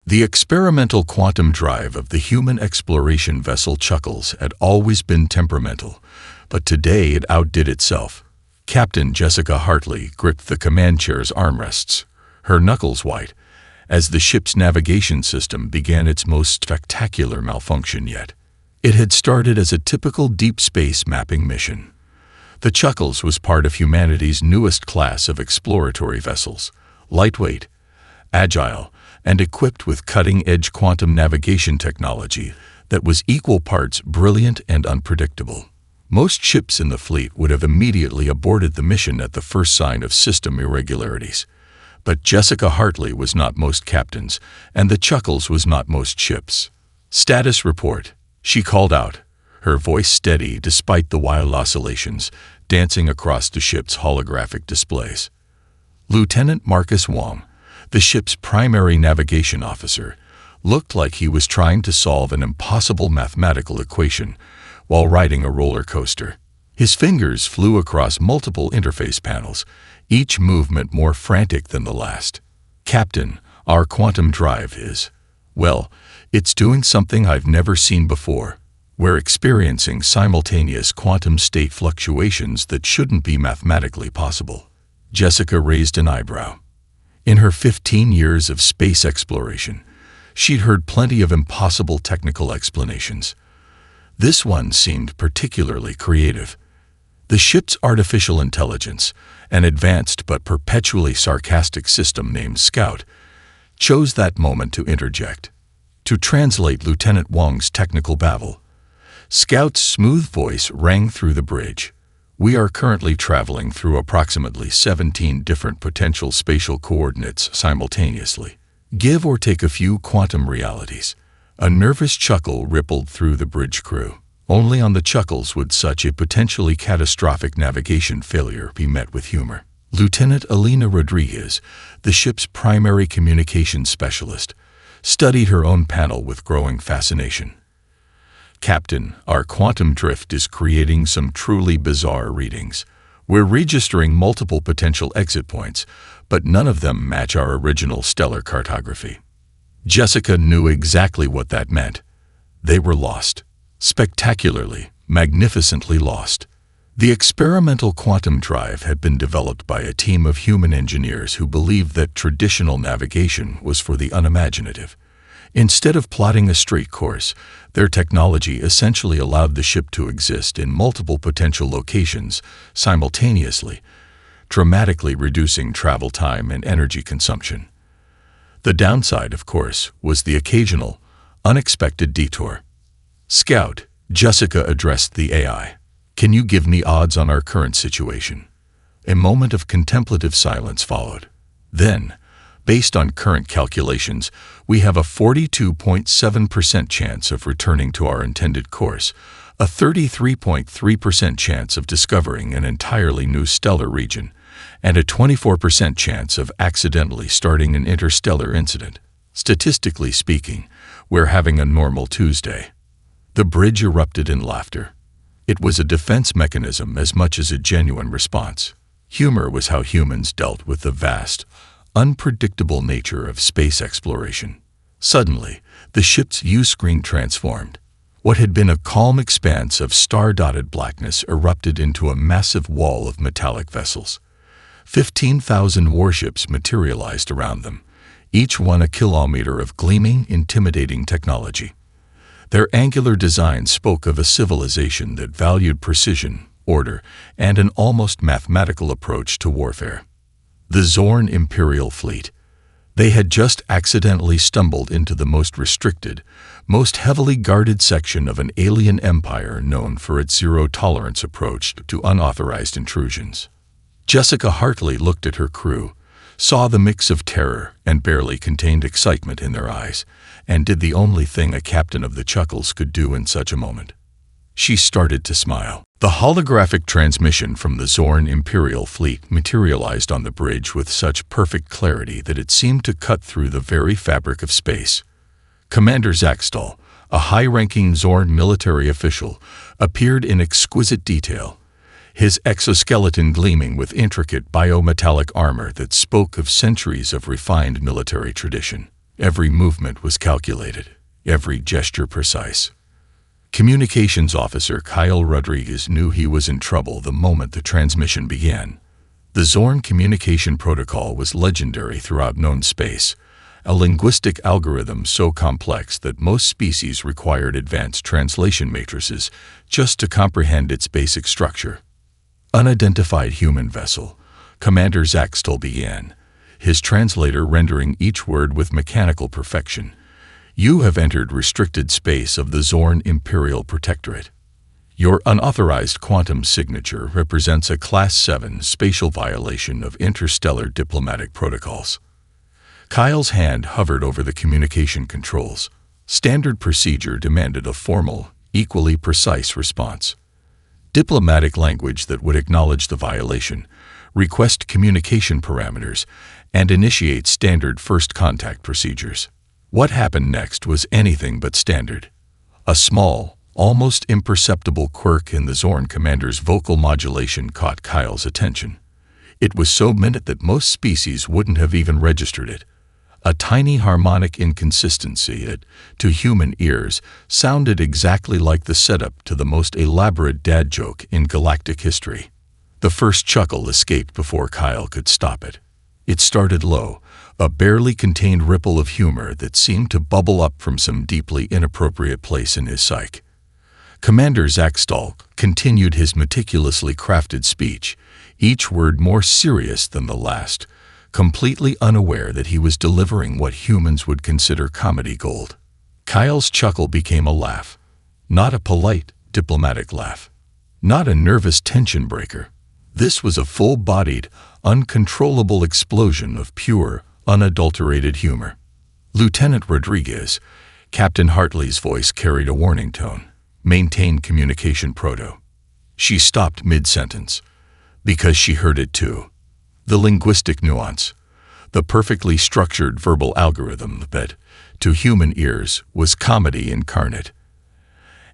The experimental quantum drive of the human exploration vessel Chuckles had always been temperamental, but today it outdid itself. Captain Jessica Hartley gripped the command chair's armrests, her knuckles white, as the ship's navigation system began its most spectacular malfunction yet. It had started as a typical deep space mapping mission. The Chuckles was part of humanity's newest class of exploratory vessels, lightweight, agile, and equipped with cutting-edge quantum navigation technology that was equal parts brilliant and unpredictable. Most ships in the fleet would have immediately aborted the mission at the first sign of system irregularities. But Jessica Hartley was not most captains, and the Chuckles was not most ships. "Status report," she called out, her voice steady despite the wild oscillations dancing across the ship's holographic displays. Lieutenant Marcus Wong, the ship's primary navigation officer, looked like he was trying to solve an impossible mathematical equation while riding a roller coaster. His fingers flew across multiple interface panels, each movement more frantic than the last. "Captain, our quantum drive is, well, it's doing something I've never seen before. We're experiencing simultaneous quantum state fluctuations that shouldn't be mathematically possible." Jessica raised an eyebrow. In her 15 years of space exploration, she'd heard plenty of impossible technical explanations. This one seemed particularly creative. The ship's artificial intelligence, an advanced but perpetually sarcastic system named Scout, chose that moment to interject. To translate Lieutenant Wong's technical babble, Scout's smooth voice rang through the bridge. "We are currently traveling through approximately 17 different potential spatial coordinates simultaneously. Give or take a few quantum realities." A nervous chuckle rippled through the bridge crew. Only on the Chuckles would such a potentially catastrophic navigation failure be met with humor. Lieutenant Alina Rodriguez, the ship's primary communications specialist, studied her own panel with growing fascination. "Captain, our quantum drift is creating some truly bizarre readings. We're registering multiple potential exit points, but none of them match our original stellar cartography." Jessica knew exactly what that meant. They were lost. Spectacularly, magnificently lost. The experimental quantum drive had been developed by a team of human engineers who believed that traditional navigation was for the unimaginative. Instead of plotting a straight course, their technology essentially allowed the ship to exist in multiple potential locations simultaneously, dramatically reducing travel time and energy consumption. The downside, of course, was the occasional, unexpected detour. "Scout," Jessica addressed the AI. "Can you give me odds on our current situation?" A moment of contemplative silence followed. Then, based on current calculations, we have a 42.7% chance of returning to our intended course, a 33.3% chance of discovering an entirely new stellar region, and a 24% chance of accidentally starting an interstellar incident. Statistically speaking, we're having a normal Tuesday. The bridge erupted in laughter. It was a defense mechanism as much as a genuine response. Humor was how humans dealt with the vast, unpredictable nature of space exploration. Suddenly, the ship's view-screen transformed. What had been a calm expanse of star-dotted blackness erupted into a massive wall of metallic vessels. 15,000 warships materialized around them, each one a kilometer of gleaming, intimidating technology. Their angular design spoke of a civilization that valued precision, order, and an almost mathematical approach to warfare. The Zorn Imperial Fleet. They had just accidentally stumbled into the most restricted, most heavily guarded section of an alien empire known for its zero-tolerance approach to unauthorized intrusions. Jessica Hartley looked at her crew, saw the mix of terror and barely contained excitement in their eyes, and did the only thing a captain of the Chuckles could do in such a moment. She started to smile. The holographic transmission from the Zorn Imperial Fleet materialized on the bridge with such perfect clarity that it seemed to cut through the very fabric of space. Commander Zaxtal, a high-ranking Zorn military official, appeared in exquisite detail, his exoskeleton gleaming with intricate biometallic armor that spoke of centuries of refined military tradition. Every movement was calculated, every gesture precise. Communications Officer Kyle Rodriguez knew he was in trouble the moment the transmission began. The Zorn communication protocol was legendary throughout known space, a linguistic algorithm so complex that most species required advanced translation matrices just to comprehend its basic structure. Unidentified human vessel, Commander Zaxtel began, his translator rendering each word with mechanical perfection. You have entered restricted space of the Zorn Imperial Protectorate. Your unauthorized quantum signature represents a Class 7 spatial violation of interstellar diplomatic protocols. Kyle's hand hovered over the communication controls. Standard procedure demanded a formal, equally precise response. Diplomatic language that would acknowledge the violation, request communication parameters, and initiate standard first contact procedures. What happened next was anything but standard. A small, almost imperceptible quirk in the Zorn commander's vocal modulation caught Kyle's attention. It was so minute that most species wouldn't have even registered it. A tiny harmonic inconsistency that, to human ears, sounded exactly like the setup to the most elaborate dad joke in galactic history. The first chuckle escaped before Kyle could stop it. It started low, a barely contained ripple of humor that seemed to bubble up from some deeply inappropriate place in his psyche. Commander Zaxtal continued his meticulously crafted speech, each word more serious than the last, completely unaware that he was delivering what humans would consider comedy gold. Kyle's chuckle became a laugh, not a polite, diplomatic laugh, not a nervous tension breaker. This was a full-bodied, uncontrollable explosion of pure, unadulterated humor. Lieutenant Rodriguez, Captain Hartley's voice carried a warning tone. Maintain communication proto. She stopped mid-sentence, because she heard it too. The linguistic nuance, the perfectly structured verbal algorithm that, to human ears, was comedy incarnate.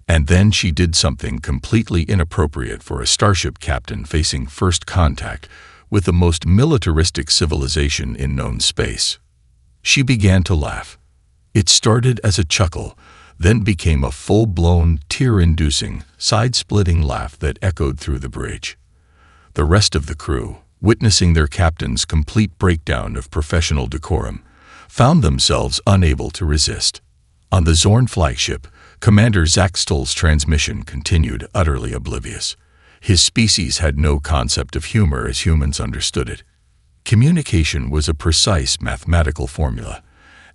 And then she did something completely inappropriate for a starship captain facing first contact with the most militaristic civilization in known space. She began to laugh. It started as a chuckle, then became a full-blown, tear-inducing, side-splitting laugh that echoed through the bridge. The rest of the crew, witnessing their captain's complete breakdown of professional decorum, found themselves unable to resist. On the Zorn flagship, Commander Zaxtel's transmission continued utterly oblivious. His species had no concept of humor as humans understood it. Communication was a precise mathematical formula,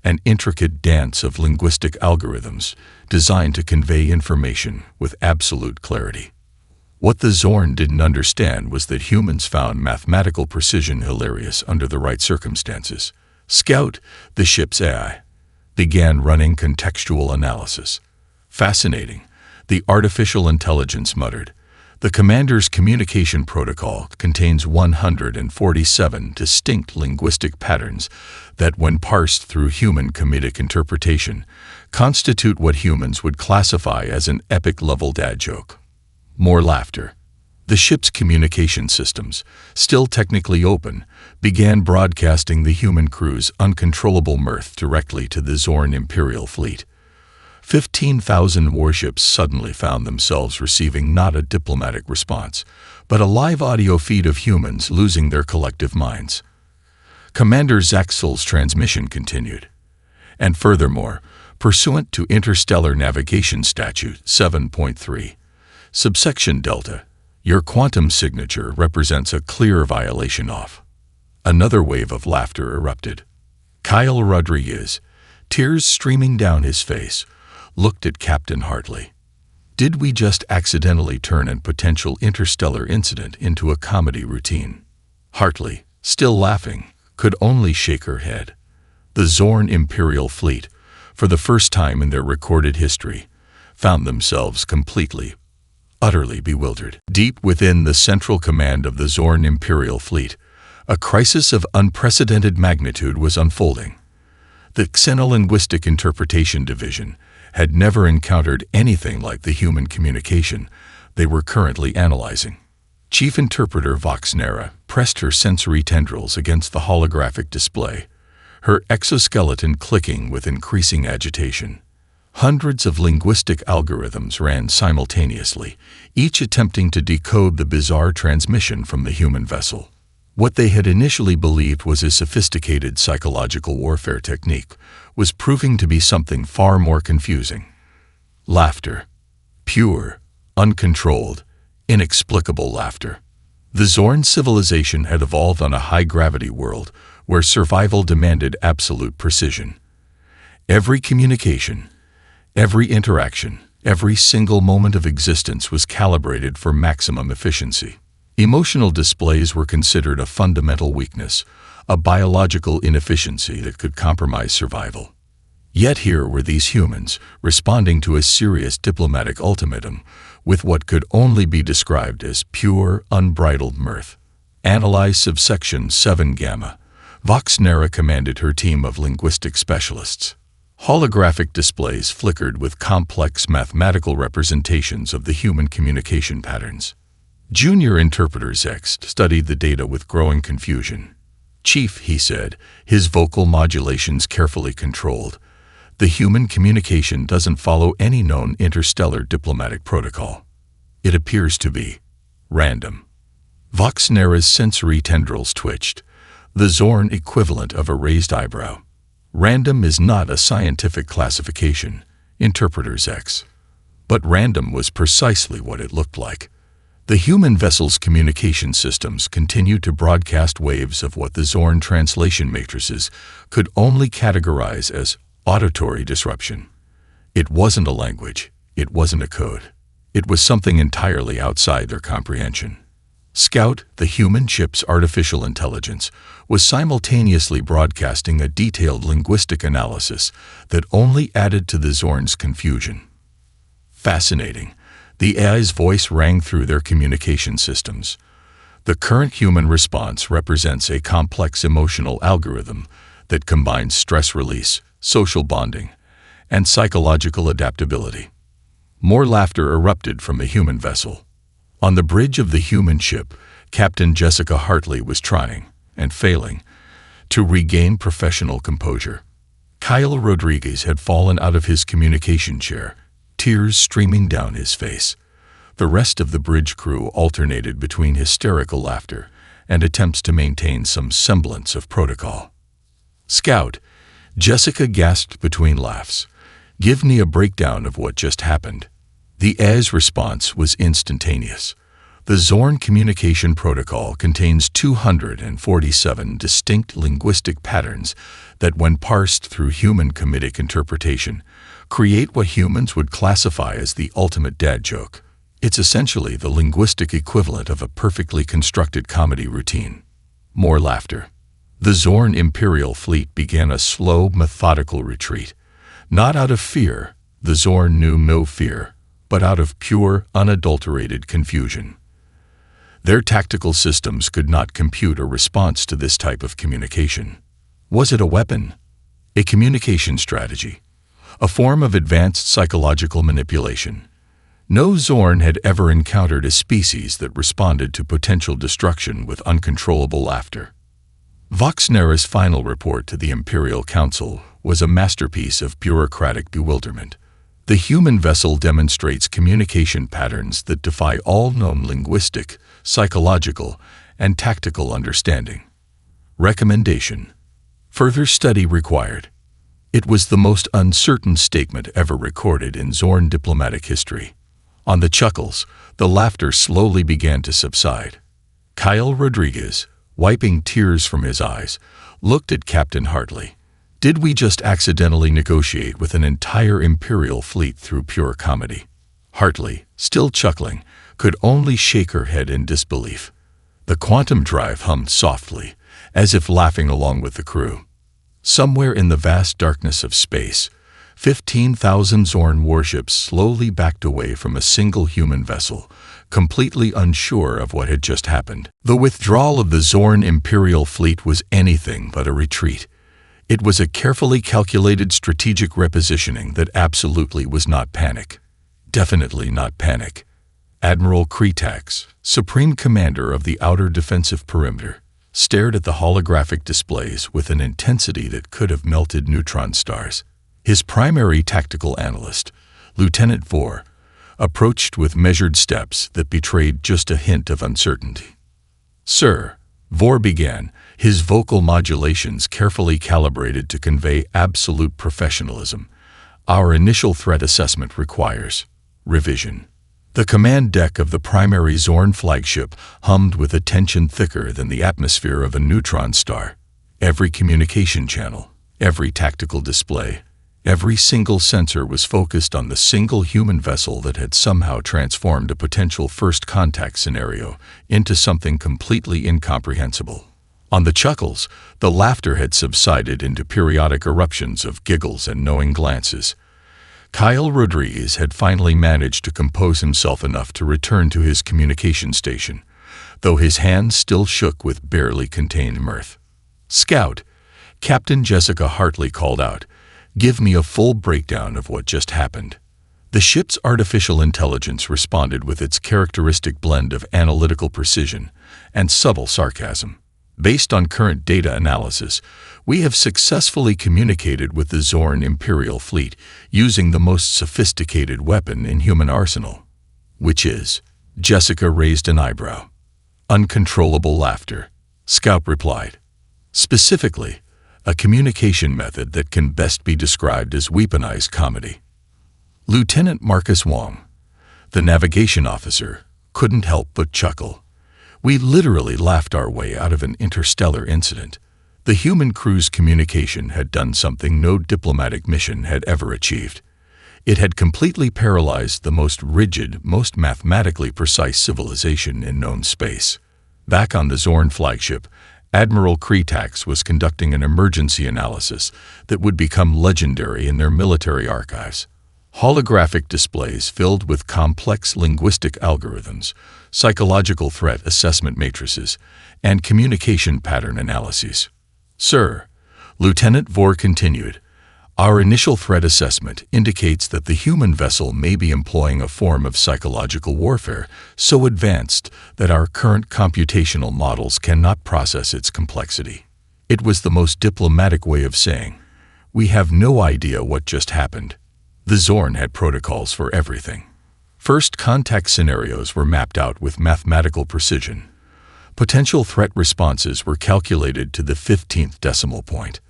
an intricate dance of linguistic algorithms designed to convey information with absolute clarity. What the Zorn didn't understand was that humans found mathematical precision hilarious under the right circumstances. Scout, the ship's AI, began running contextual analysis. Fascinating, the artificial intelligence muttered. The commander's communication protocol contains 147 distinct linguistic patterns that, when parsed through human comedic interpretation, constitute what humans would classify as an epic-level dad joke. More laughter. The ship's communication systems, still technically open, began broadcasting the human crew's uncontrollable mirth directly to the Zorn Imperial fleet. 15,000 warships suddenly found themselves receiving not a diplomatic response, but a live audio feed of humans losing their collective minds. Commander Zaxtel's transmission continued. And furthermore, pursuant to Interstellar Navigation Statute 7.3, subsection Delta, your quantum signature represents a clear violation of. Another wave of laughter erupted. Kyle Rodriguez, tears streaming down his face, looked at Captain Hartley. Did we just accidentally turn a potential interstellar incident into a comedy routine? Hartley, still laughing, could only shake her head. The Zorn Imperial fleet, for the first time in their recorded history, found themselves completely, utterly bewildered. Deep within the central command of the Zorn Imperial fleet, a crisis of unprecedented magnitude was unfolding. The Xenolinguistic Interpretation Division had never encountered anything like the human communication they were currently analyzing. Chief Interpreter Voxnera pressed her sensory tendrils against the holographic display, her exoskeleton clicking with increasing agitation. Hundreds of linguistic algorithms ran simultaneously, each attempting to decode the bizarre transmission from the human vessel. What they had initially believed was a sophisticated psychological warfare technique was proving to be something far more confusing. Laughter. Pure, uncontrolled, inexplicable laughter. The Zorn civilization had evolved on a high-gravity world where survival demanded absolute precision. Every communication, every interaction, every single moment of existence was calibrated for maximum efficiency. Emotional displays were considered a fundamental weakness, a biological inefficiency that could compromise survival. Yet here were these humans, responding to a serious diplomatic ultimatum, with what could only be described as pure, unbridled mirth. Analyze subsection 7 Gamma. Voxnera commanded her team of linguistic specialists. Holographic displays flickered with complex mathematical representations of the human communication patterns. Junior Interpreter Zext studied the data with growing confusion. "Chief," he said, his vocal modulations carefully controlled, "the human communication doesn't follow any known interstellar diplomatic protocol. It appears to be random." Voxnera's sensory tendrils twitched, the Zorn equivalent of a raised eyebrow. Random is not a scientific classification, Interpreter Zex. But random was precisely what it looked like. The human vessel's communication systems continued to broadcast waves of what the Zorn translation matrices could only categorize as auditory disruption. It wasn't a language, it wasn't a code. It was something entirely outside their comprehension. Scout, the human chip's artificial intelligence, was simultaneously broadcasting a detailed linguistic analysis that only added to the Zorn's confusion. Fascinating. The AI's voice rang through their communication systems. The current human response represents a complex emotional algorithm that combines stress release, social bonding, and psychological adaptability. More laughter erupted from the human vessel. On the bridge of the human ship, Captain Jessica Hartley was trying, and failing, to regain professional composure. Kyle Rodriguez had fallen out of his communication chair, tears streaming down his face. The rest of the bridge crew alternated between hysterical laughter and attempts to maintain some semblance of protocol. "Scout," Jessica gasped between laughs, "give me a breakdown of what just happened." The AI's response was instantaneous. The Zorn communication protocol contains 247 distinct linguistic patterns that, when parsed through human comedic interpretation, create what humans would classify as the ultimate dad joke. It's essentially the linguistic equivalent of a perfectly constructed comedy routine. More laughter. The Zorn Imperial fleet began a slow, methodical retreat. Not out of fear, the Zorn knew no fear, but out of pure, unadulterated confusion. Their tactical systems could not compute a response to this type of communication. Was it a weapon? A communication strategy? A form of advanced psychological manipulation? No Zorn had ever encountered a species that responded to potential destruction with uncontrollable laughter. Voxnera's final report to the Imperial Council was a masterpiece of bureaucratic bewilderment. The human vessel demonstrates communication patterns that defy all known linguistic, psychological, and tactical understanding. Recommendation: further study required. It was the most uncertain statement ever recorded in Zorn diplomatic history. On the chuckles, the laughter slowly began to subside. Kyle Rodriguez, wiping tears from his eyes, looked at Captain Hartley. Did we just accidentally negotiate with an entire Imperial fleet through pure comedy? Hartley, still chuckling, could only shake her head in disbelief. The quantum drive hummed softly, as if laughing along with the crew. Somewhere in the vast darkness of space, 15,000 Zorn warships slowly backed away from a single human vessel, completely unsure of what had just happened. The withdrawal of the Zorn Imperial fleet was anything but a retreat. It was a carefully calculated strategic repositioning that absolutely was not panic. Definitely not panic. Admiral Kretax, Supreme Commander of the Outer Defensive Perimeter, stared at the holographic displays with an intensity that could have melted neutron stars. His primary tactical analyst, Lieutenant Vor, approached with measured steps that betrayed just a hint of uncertainty. "Sir," Vor began, his vocal modulations carefully calibrated to convey absolute professionalism, "our initial threat assessment requires revision." The command deck of the primary Zorn flagship hummed with a tension thicker than the atmosphere of a neutron star. Every communication channel, every tactical display, every single sensor was focused on the single human vessel that had somehow transformed a potential first contact scenario into something completely incomprehensible. On the Chuckles, the laughter had subsided into periodic eruptions of giggles and knowing glances. Kyle Rodriguez had finally managed to compose himself enough to return to his communication station, though his hands still shook with barely contained mirth. "Scout," Captain Jessica Hartley called out, "give me a full breakdown of what just happened." The ship's artificial intelligence responded with its characteristic blend of analytical precision and subtle sarcasm. "Based on current data analysis, we have successfully communicated with the Zorn Imperial Fleet using the most sophisticated weapon in human arsenal." "Which is?" Jessica raised an eyebrow. "Uncontrollable laughter," Scout replied. "Specifically, a communication method that can best be described as weaponized comedy." Lieutenant Marcus Wong, the navigation officer, couldn't help but chuckle. "We literally laughed our way out of an interstellar incident. The human crew's communication had done something no diplomatic mission had ever achieved. It had completely paralyzed the most rigid, most mathematically precise civilization in known space." Back on the Zorn flagship, Admiral Kretax was conducting an emergency analysis that would become legendary in their military archives. Holographic displays filled with complex linguistic algorithms, psychological threat assessment matrices, and communication pattern analyses. "Sir," Lieutenant Vor continued, "our initial threat assessment indicates that the human vessel may be employing a form of psychological warfare so advanced that our current computational models cannot process its complexity." It was the most diplomatic way of saying, "We have no idea what just happened." The Zorn had protocols for everything. First contact scenarios were mapped out with mathematical precision. Potential threat responses were calculated to the 15th decimal point.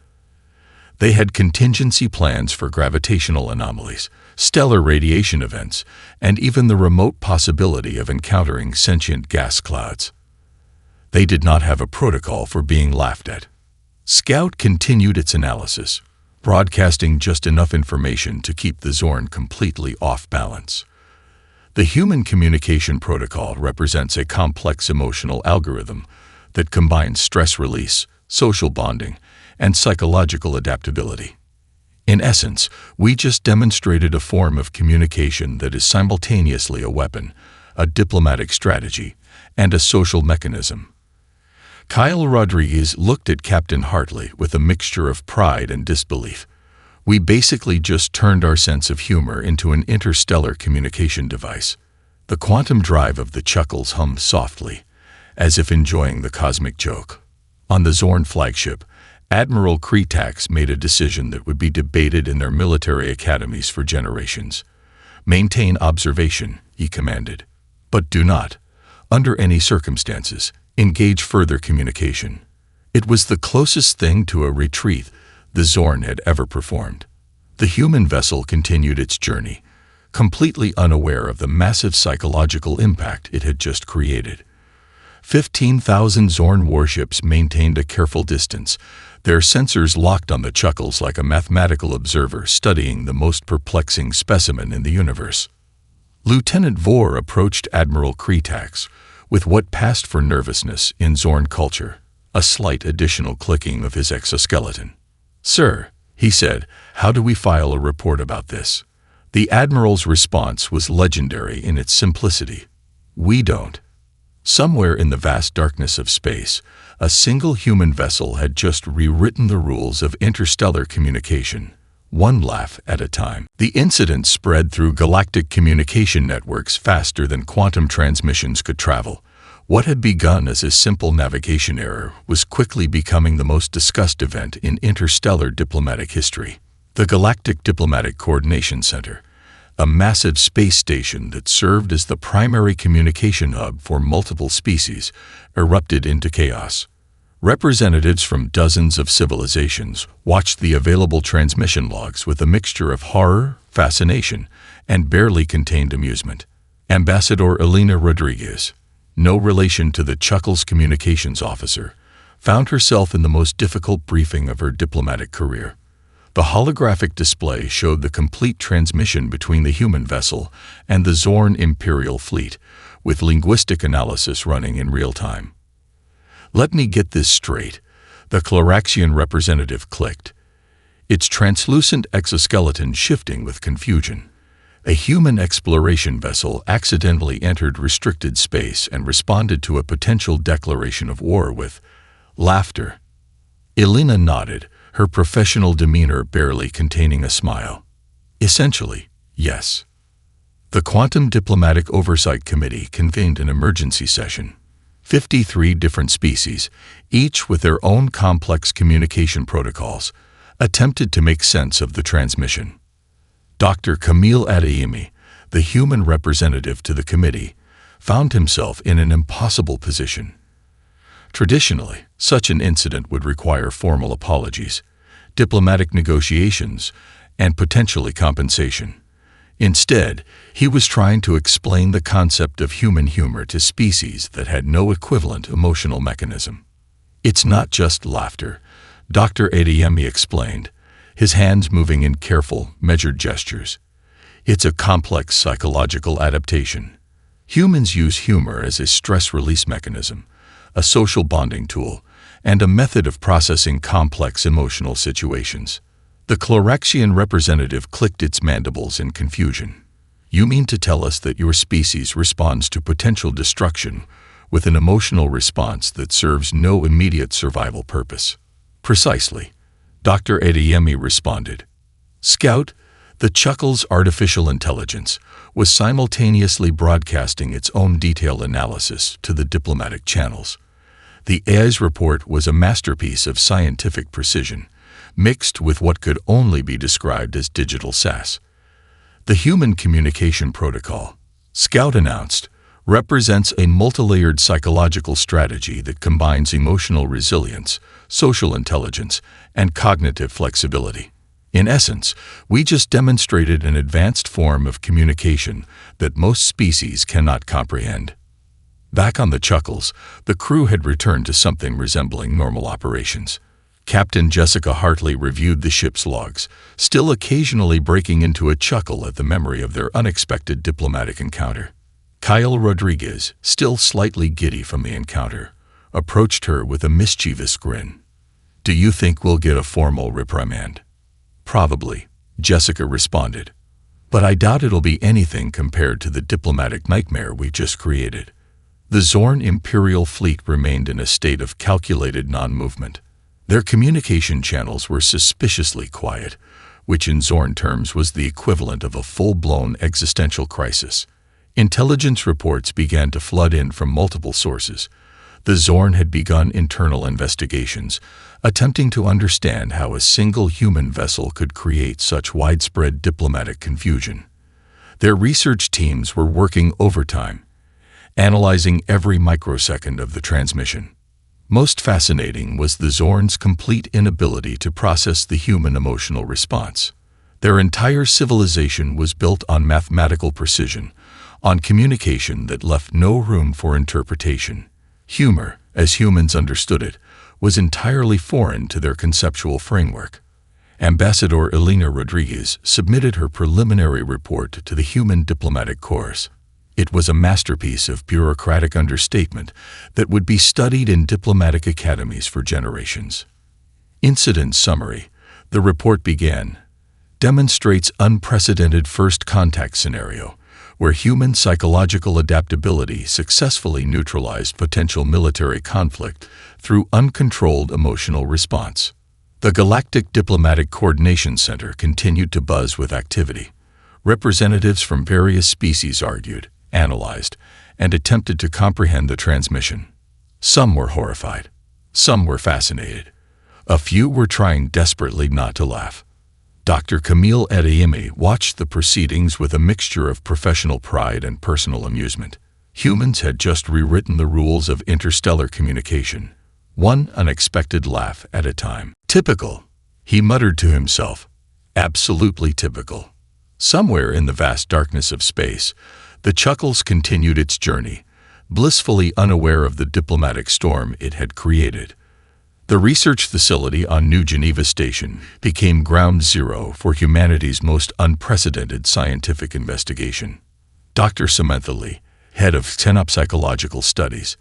They had contingency plans for gravitational anomalies, stellar radiation events, and even the remote possibility of encountering sentient gas clouds. They did not have a protocol for being laughed at. Scout continued its analysis, broadcasting just enough information to keep the Zorn completely off balance. The human communication protocol represents a complex emotional algorithm that combines stress release, social bonding, and psychological adaptability. In essence, we just demonstrated a form of communication that is simultaneously a weapon, a diplomatic strategy, and a social mechanism. Kyle Rodriguez looked at Captain Hartley with a mixture of pride and disbelief. "We basically just turned our sense of humor into an interstellar communication device." The quantum drive of the Chuckles hummed softly, as if enjoying the cosmic joke. On the Zorn flagship, Admiral Kretax made a decision that would be debated in their military academies for generations. "Maintain observation," he commanded. "But do not, under any circumstances, engage further communication." It was the closest thing to a retreat the Zorn had ever performed. The human vessel continued its journey, completely unaware of the massive psychological impact it had just created. 15,000 Zorn warships maintained a careful distance, their sensors locked on the Chuckles like a mathematical observer studying the most perplexing specimen in the universe. Lieutenant Vor approached Admiral Kretax with what passed for nervousness in Zorn culture, a slight additional clicking of his exoskeleton. "Sir," he said, "how do we file a report about this?" The Admiral's response was legendary in its simplicity. "We don't." Somewhere in the vast darkness of space, a single human vessel had just rewritten the rules of interstellar communication, one laugh at a time. The incident spread through galactic communication networks faster than quantum transmissions could travel, What had begun as a simple navigation error was quickly becoming the most discussed event in interstellar diplomatic history. The Galactic Diplomatic Coordination Center, a massive space station that served as the primary communication hub for multiple species, erupted into chaos. Representatives from dozens of civilizations watched the available transmission logs with a mixture of horror, fascination, and barely contained amusement. Ambassador Elena Rodriguez, no relation to the Chuckles communications officer, found herself in the most difficult briefing of her diplomatic career. The holographic display showed the complete transmission between the human vessel and the Zorn Imperial fleet, with linguistic analysis running in real time. Let me get this straight, the Cloraxian representative clicked, its translucent exoskeleton shifting with confusion. A human exploration vessel accidentally entered restricted space and responded to a potential declaration of war with laughter. Elena nodded, her professional demeanor barely containing a smile. Essentially, yes. The Quantum Diplomatic Oversight Committee convened an emergency session. 53 different species, each with their own complex communication protocols, attempted to make sense of the transmission. Dr. Camille Adeyemi, the human representative to the committee, found himself in an impossible position. Traditionally, such an incident would require formal apologies, diplomatic negotiations, and potentially compensation. Instead, he was trying to explain the concept of human humor to species that had no equivalent emotional mechanism. It's not just laughter, Dr. Adeyemi explained, his hands moving in careful, measured gestures. It's a complex psychological adaptation. Humans use humor as a stress release mechanism, a social bonding tool, and a method of processing complex emotional situations. The Cloraxian representative clicked its mandibles in confusion. You mean to tell us that your species responds to potential destruction with an emotional response that serves no immediate survival purpose? Precisely, Dr. Adeyemi responded. Scout, the Chuckles artificial intelligence, was simultaneously broadcasting its own detailed analysis to the diplomatic channels. The AI's report was a masterpiece of scientific precision, mixed with what could only be described as digital sass. The Human Communication Protocol, Scout announced, represents a multilayered psychological strategy that combines emotional resilience, social intelligence, and cognitive flexibility. In essence, we just demonstrated an advanced form of communication that most species cannot comprehend. Back on the Chuckles, the crew had returned to something resembling normal operations. Captain Jessica Hartley reviewed the ship's logs, still occasionally breaking into a chuckle at the memory of their unexpected diplomatic encounter. Kyle Rodriguez, still slightly giddy from the encounter, approached her with a mischievous grin. Do you think we'll get a formal reprimand? Probably, Jessica responded. But I doubt it'll be anything compared to the diplomatic nightmare we just created. The Zorn Imperial fleet remained in a state of calculated non-movement. Their communication channels were suspiciously quiet, which in Zorn terms was the equivalent of a full-blown existential crisis. Intelligence reports began to flood in from multiple sources. The Zorn had begun internal investigations, attempting to understand how a single human vessel could create such widespread diplomatic confusion. Their research teams were working overtime, analyzing every microsecond of the transmission. Most fascinating was the Zorn's complete inability to process the human emotional response. Their entire civilization was built on mathematical precision, on communication that left no room for interpretation. Humor, as humans understood it, was entirely foreign to their conceptual framework. Ambassador Elena Rodriguez submitted her preliminary report to the Human Diplomatic Corps. It was a masterpiece of bureaucratic understatement that would be studied in diplomatic academies for generations. Incident summary. The report began. Demonstrates unprecedented first contact scenario, where human psychological adaptability successfully neutralized potential military conflict through uncontrolled emotional response. The Galactic Diplomatic Coordination Center continued to buzz with activity. Representatives from various species argued, analyzed, and attempted to comprehend the transmission. Some were horrified. Some were fascinated. A few were trying desperately not to laugh. Dr. Camille Adeyemi watched the proceedings with a mixture of professional pride and personal amusement. Humans had just rewritten the rules of interstellar communication, one unexpected laugh at a time. Typical, he muttered to himself. Absolutely typical. Somewhere in the vast darkness of space, the Chuckles continued its journey, blissfully unaware of the diplomatic storm it had created. The research facility on New Geneva Station became ground zero for humanity's most unprecedented scientific investigation. Dr. Samantha Lee, head of Psychological Studies,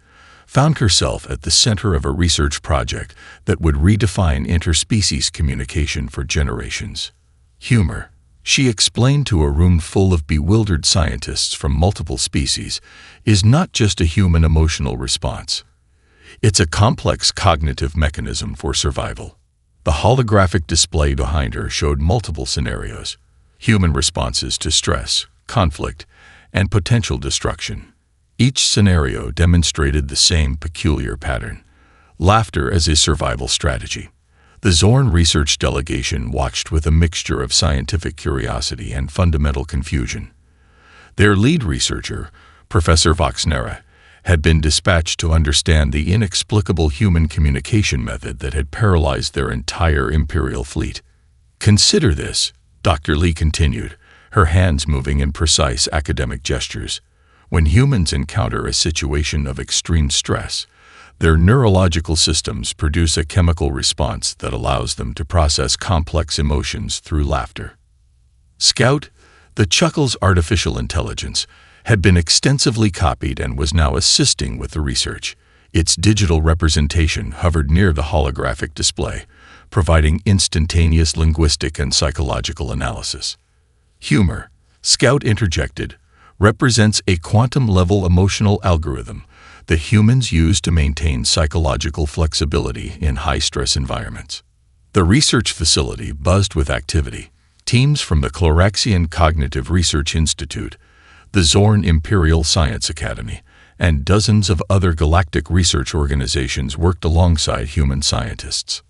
found herself at the center of a research project that would redefine interspecies communication for generations. Humor, she explained to a room full of bewildered scientists from multiple species, is not just a human emotional response. It's a complex cognitive mechanism for survival. The holographic display behind her showed multiple scenarios, human responses to stress, conflict, and potential destruction. Each scenario demonstrated the same peculiar pattern: laughter as a survival strategy. The Zorn research delegation watched with a mixture of scientific curiosity and fundamental confusion. Their lead researcher, Professor Voxnera, had been dispatched to understand the inexplicable human communication method that had paralyzed their entire Imperial fleet. Consider this, Dr. Lee continued, her hands moving in precise academic gestures. When humans encounter a situation of extreme stress, their neurological systems produce a chemical response that allows them to process complex emotions through laughter. Scout, the Chuckles' artificial intelligence, had been extensively copied and was now assisting with the research. Its digital representation hovered near the holographic display, providing instantaneous linguistic and psychological analysis. Humor, Scout interjected, represents a quantum-level emotional algorithm that humans use to maintain psychological flexibility in high-stress environments. The research facility buzzed with activity. Teams from the Cloraxian Cognitive Research Institute, the Zorn Imperial Science Academy, and dozens of other galactic research organizations worked alongside human scientists.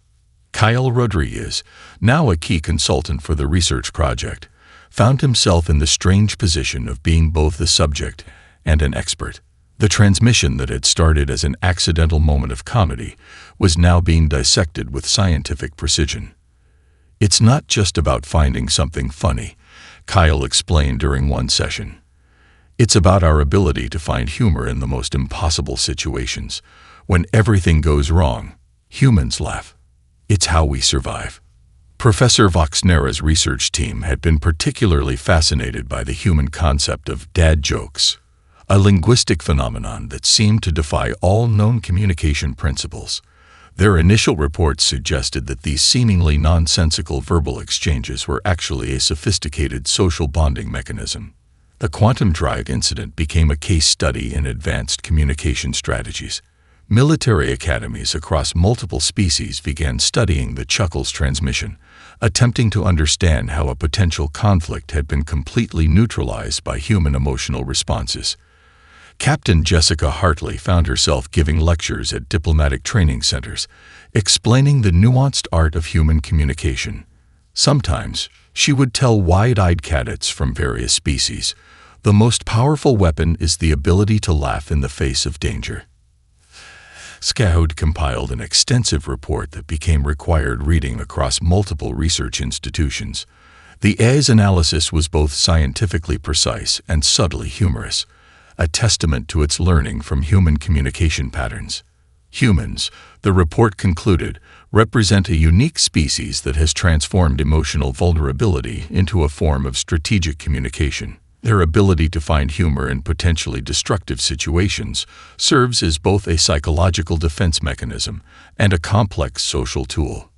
Kyle Rodriguez, now a key consultant for the research project, found himself in the strange position of being both the subject and an expert. The transmission that had started as an accidental moment of comedy was now being dissected with scientific precision. It's not just about finding something funny, Kyle explained during one session. It's about our ability to find humor in the most impossible situations. When everything goes wrong, humans laugh. It's how we survive. Professor Voxnera's research team had been particularly fascinated by the human concept of dad jokes, a linguistic phenomenon that seemed to defy all known communication principles. Their initial reports suggested that these seemingly nonsensical verbal exchanges were actually a sophisticated social bonding mechanism. The quantum drive incident became a case study in advanced communication strategies. Military academies across multiple species began studying the Chuckles transmission, attempting to understand how a potential conflict had been completely neutralized by human emotional responses. Captain Jessica Hartley found herself giving lectures at diplomatic training centers, explaining the nuanced art of human communication. Sometimes, she would tell wide-eyed cadets from various species, the most powerful weapon is the ability to laugh in the face of danger. Scout compiled an extensive report that became required reading across multiple research institutions. The AI's analysis was both scientifically precise and subtly humorous, a testament to its learning from human communication patterns. Humans, the report concluded, represent a unique species that has transformed emotional vulnerability into a form of strategic communication. Their ability to find humor in potentially destructive situations serves as both a psychological defense mechanism and a complex social tool.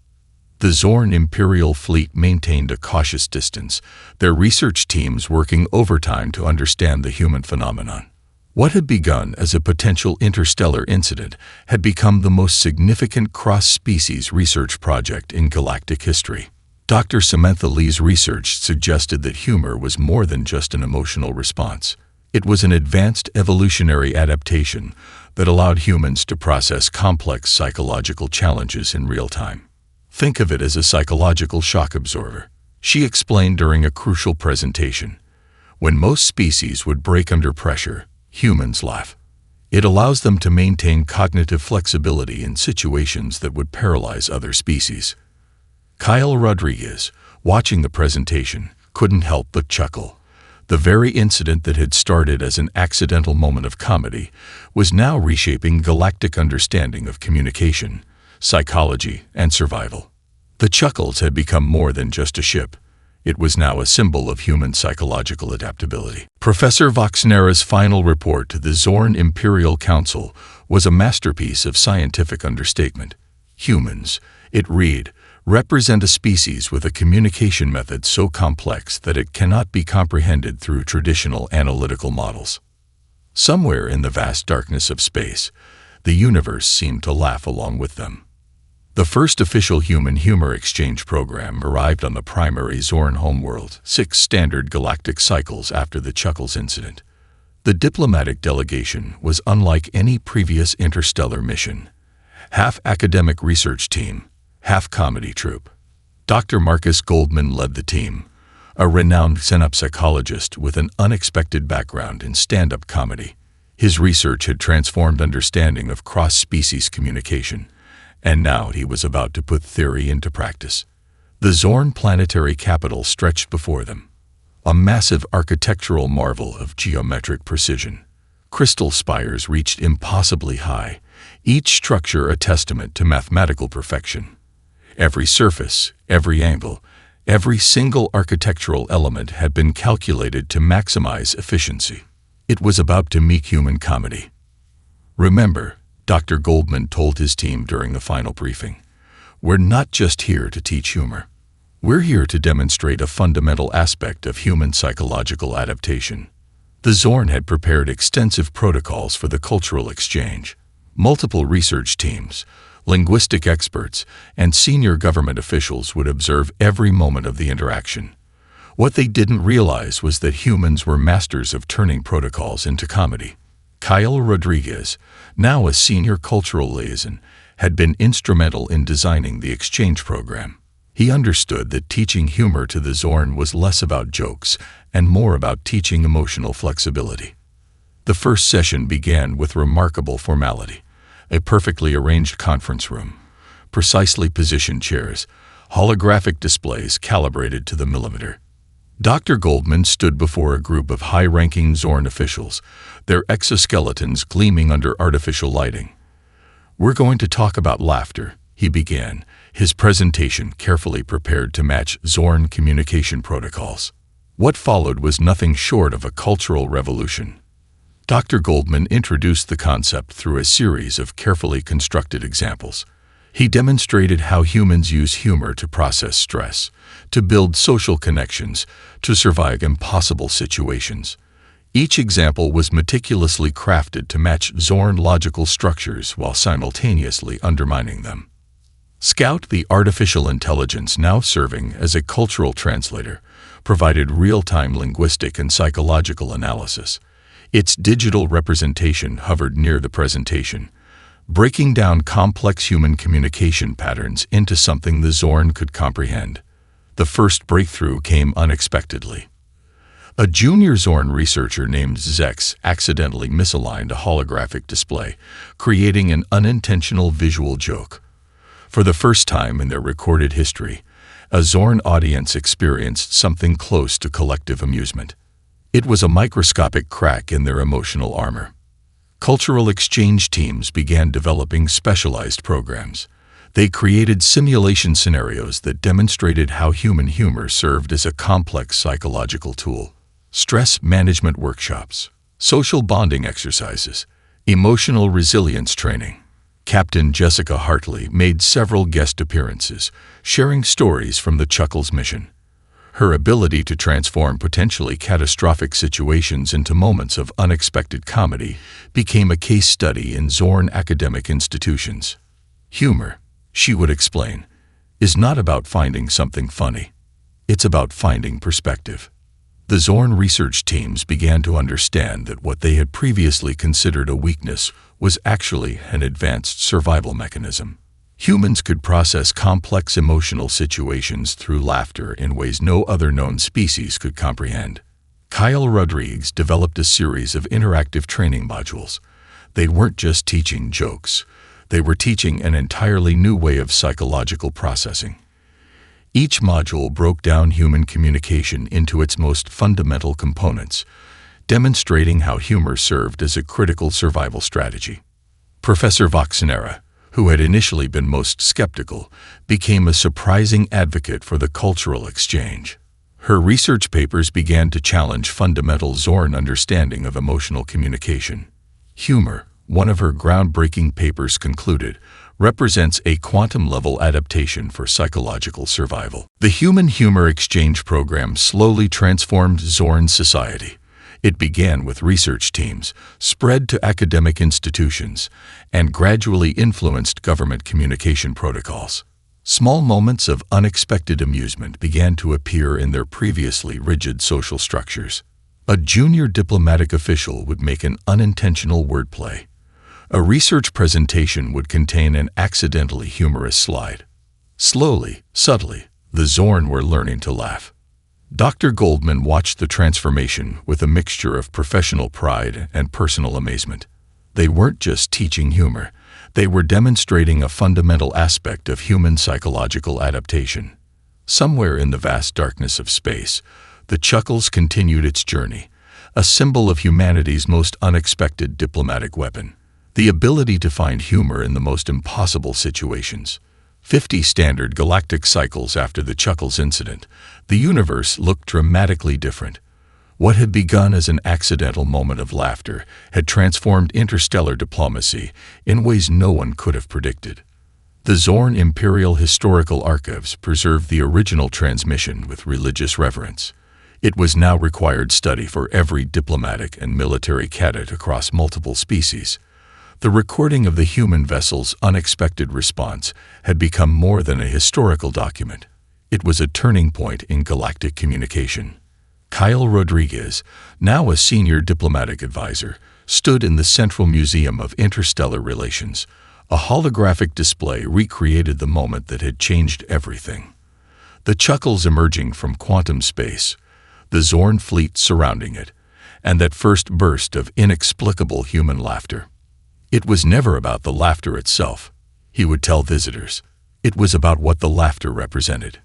The Zorn Imperial fleet maintained a cautious distance, their research teams working overtime to understand the human phenomenon. What had begun as a potential interstellar incident had become the most significant cross-species research project in galactic history. Dr. Samantha Lee's research suggested that humor was more than just an emotional response. It was an advanced evolutionary adaptation that allowed humans to process complex psychological challenges in real time. Think of it as a psychological shock absorber, she explained during a crucial presentation. When most species would break under pressure, humans laugh. It allows them to maintain cognitive flexibility in situations that would paralyze other species. Kyle Rodriguez, watching the presentation, couldn't help but chuckle. The very incident that had started as an accidental moment of comedy was now reshaping Galactic understanding of communication, psychology, and survival. The chuckles had become more than just a ship. It was now a symbol of human psychological adaptability. Professor Voxnera's final report to the Zorn Imperial Council was a masterpiece of scientific understatement. Humans, it read, represent a species with a communication method so complex that it cannot be comprehended through traditional analytical models. Somewhere in the vast darkness of space, the universe seemed to laugh along with them. The first official human humor exchange program arrived on the primary Zorn homeworld 6 standard galactic cycles after the Chuckles incident. The diplomatic delegation was unlike any previous interstellar mission. Half academic research team, half comedy troupe. Dr. Marcus Goldman led the team, a renowned xenopsychologist with an unexpected background in stand-up comedy. His research had transformed understanding of cross-species communication, and now he was about to put theory into practice. The Zorn planetary capital stretched before them, a massive architectural marvel of geometric precision. Crystal spires reached impossibly high, each structure a testament to mathematical perfection. Every surface, every angle, every single architectural element had been calculated to maximize efficiency. It was about to meet human comedy. Remember, Dr. Goldman told his team during the final briefing, we're not just here to teach humor. We're here to demonstrate a fundamental aspect of human psychological adaptation. The Zorn had prepared extensive protocols for the cultural exchange. Multiple research teams, linguistic experts, and senior government officials would observe every moment of the interaction. What they didn't realize was that humans were masters of turning protocols into comedy. Kyle Rodriguez, now a senior cultural liaison, had been instrumental in designing the exchange program. He understood that teaching humor to the Zorn was less about jokes and more about teaching emotional flexibility. The first session began with remarkable formality. A perfectly arranged conference room, precisely positioned chairs, holographic displays calibrated to the millimeter. Dr. Goldman stood before a group of high-ranking Zorn officials, their exoskeletons gleaming under artificial lighting. We're going to talk about laughter, he began, his presentation carefully prepared to match Zorn communication protocols. What followed was nothing short of a cultural revolution. Dr. Goldman introduced the concept through a series of carefully constructed examples. He demonstrated how humans use humor to process stress, to build social connections, to survive impossible situations. Each example was meticulously crafted to match Zorn logical structures while simultaneously undermining them. Scout, the artificial intelligence now serving as a cultural translator, provided real-time linguistic and psychological analysis. Its digital representation hovered near the presentation, breaking down complex human communication patterns into something the Zorn could comprehend. The first breakthrough came unexpectedly. A junior Zorn researcher named Zex accidentally misaligned a holographic display, creating an unintentional visual joke. For the first time in their recorded history, a Zorn audience experienced something close to collective amusement. It was a microscopic crack in their emotional armor. Cultural exchange teams began developing specialized programs. They created simulation scenarios that demonstrated how human humor served as a complex psychological tool. Stress management workshops, social bonding exercises, emotional resilience training. Captain Jessica Hartley made several guest appearances, sharing stories from the Chuckles mission. Her ability to transform potentially catastrophic situations into moments of unexpected comedy became a case study in Zorn academic institutions. Humor, she would explain, is not about finding something funny. It's about finding perspective. The Zorn research teams began to understand that what they had previously considered a weakness was actually an advanced survival mechanism. Humans could process complex emotional situations through laughter in ways no other known species could comprehend. Kyle Rodriguez developed a series of interactive training modules. They weren't just teaching jokes. They were teaching an entirely new way of psychological processing. Each module broke down human communication into its most fundamental components, demonstrating how humor served as a critical survival strategy. Professor Voxenera, who had initially been most skeptical, became a surprising advocate for the cultural exchange. Her research papers began to challenge fundamental Zorn understanding of emotional communication. Humor, one of her groundbreaking papers concluded, represents a quantum-level adaptation for psychological survival. The Human Humor Exchange Program slowly transformed Zorn society. It began with research teams, spread to academic institutions, and gradually influenced government communication protocols. Small moments of unexpected amusement began to appear in their previously rigid social structures. A junior diplomatic official would make an unintentional wordplay. A research presentation would contain an accidentally humorous slide. Slowly, subtly, the Zorn were learning to laugh. Dr. Goldman watched the transformation with a mixture of professional pride and personal amazement. They weren't just teaching humor. They were demonstrating a fundamental aspect of human psychological adaptation. Somewhere in the vast darkness of space, the Chuckles continued its journey, a symbol of humanity's most unexpected diplomatic weapon. The ability to find humor in the most impossible situations. 50 standard galactic cycles after the Chuckles incident, the universe looked dramatically different. What had begun as an accidental moment of laughter had transformed interstellar diplomacy in ways no one could have predicted. The Zorn Imperial Historical Archives preserved the original transmission with religious reverence. It was now required study for every diplomatic and military cadet across multiple species. The recording of the human vessel's unexpected response had become more than a historical document. It was a turning point in galactic communication. Kyle Rodriguez, now a senior diplomatic advisor, stood in the Central Museum of Interstellar Relations. A holographic display recreated the moment that had changed everything. The Chuckles emerging from quantum space, the Zorn fleet surrounding it, and that first burst of inexplicable human laughter. It was never about the laughter itself, he would tell visitors. It was about what the laughter represented.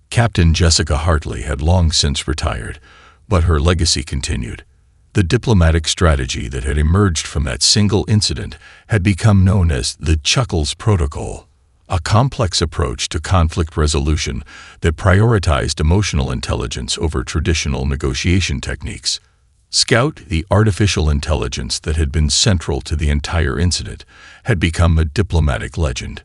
Captain Jessica Hartley had long since retired, but her legacy continued. The diplomatic strategy that had emerged from that single incident had become known as the Chuckles Protocol, a complex approach to conflict resolution that prioritized emotional intelligence over traditional negotiation techniques. Scout, the artificial intelligence that had been central to the entire incident, had become a diplomatic legend.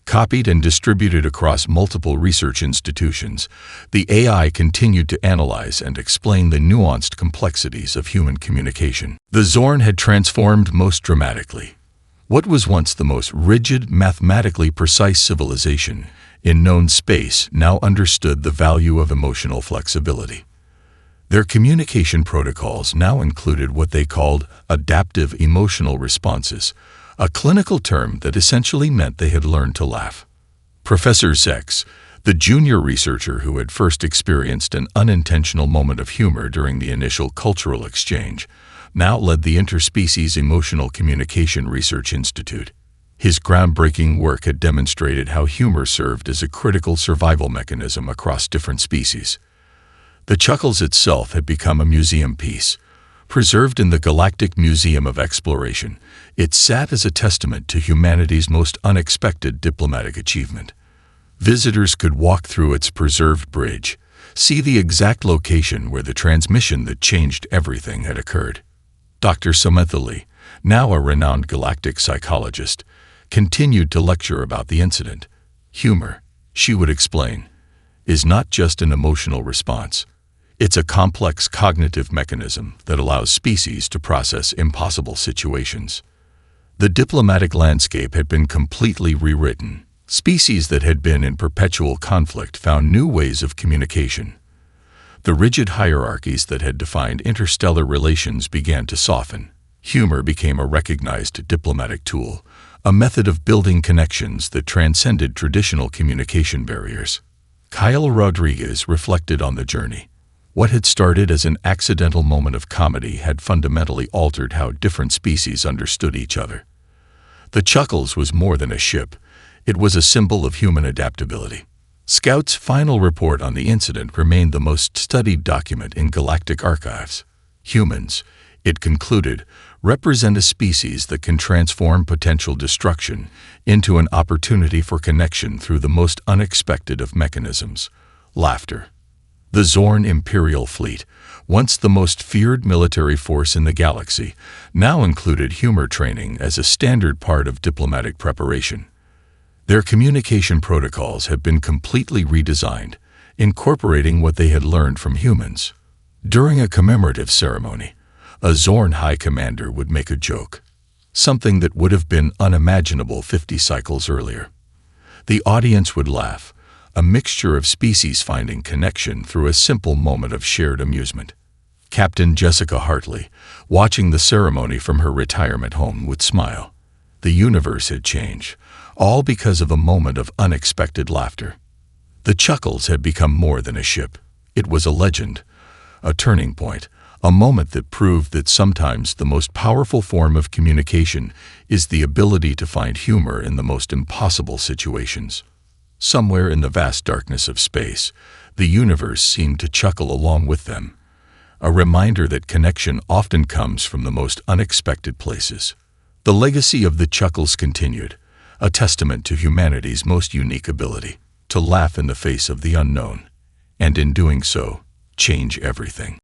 Copied and distributed across multiple research institutions, the AI continued to analyze and explain the nuanced complexities of human communication. The Zorn had transformed most dramatically. What was once the most rigid, mathematically precise civilization in known space now understood the value of emotional flexibility. Their communication protocols now included what they called adaptive emotional responses, a clinical term that essentially meant they had learned to laugh. Professor Zex, the junior researcher who had first experienced an unintentional moment of humor during the initial cultural exchange, now led the Interspecies Emotional Communication Research Institute. His groundbreaking work had demonstrated how humor served as a critical survival mechanism across different species. The Chuckles itself had become a museum piece. Preserved in the Galactic Museum of Exploration, it sat as a testament to humanity's most unexpected diplomatic achievement. Visitors could walk through its preserved bridge, see the exact location where the transmission that changed everything had occurred. Dr. Samantha Lee, now a renowned galactic psychologist, continued to lecture about the incident. Humor, she would explain, is not just an emotional response. It's a complex cognitive mechanism that allows species to process impossible situations. The diplomatic landscape had been completely rewritten. Species that had been in perpetual conflict found new ways of communication. The rigid hierarchies that had defined interstellar relations began to soften. Humor became a recognized diplomatic tool, a method of building connections that transcended traditional communication barriers. Kyle Rodriguez reflected on the journey. What had started as an accidental moment of comedy had fundamentally altered how different species understood each other. The Chuckles was more than a ship. It was a symbol of human adaptability. Scout's final report on the incident remained the most studied document in galactic archives. Humans, it concluded, represent a species that can transform potential destruction into an opportunity for connection through the most unexpected of mechanisms: laughter. The Zorn Imperial Fleet, once the most feared military force in the galaxy, now included humor training as a standard part of diplomatic preparation. Their communication protocols had been completely redesigned, incorporating what they had learned from humans. During a commemorative ceremony, a Zorn High Commander would make a joke, something that would have been unimaginable 50 cycles earlier. The audience would laugh, a mixture of species finding connection through a simple moment of shared amusement. Captain Jessica Hartley, watching the ceremony from her retirement home, would smile. The universe had changed, all because of a moment of unexpected laughter. The Chuckles had become more than a ship. It was a legend, a turning point, a moment that proved that sometimes the most powerful form of communication is the ability to find humor in the most impossible situations. Somewhere in the vast darkness of space, the universe seemed to chuckle along with them, a reminder that connection often comes from the most unexpected places. The legacy of the Chuckles continued, a testament to humanity's most unique ability to laugh in the face of the unknown, and in doing so, change everything.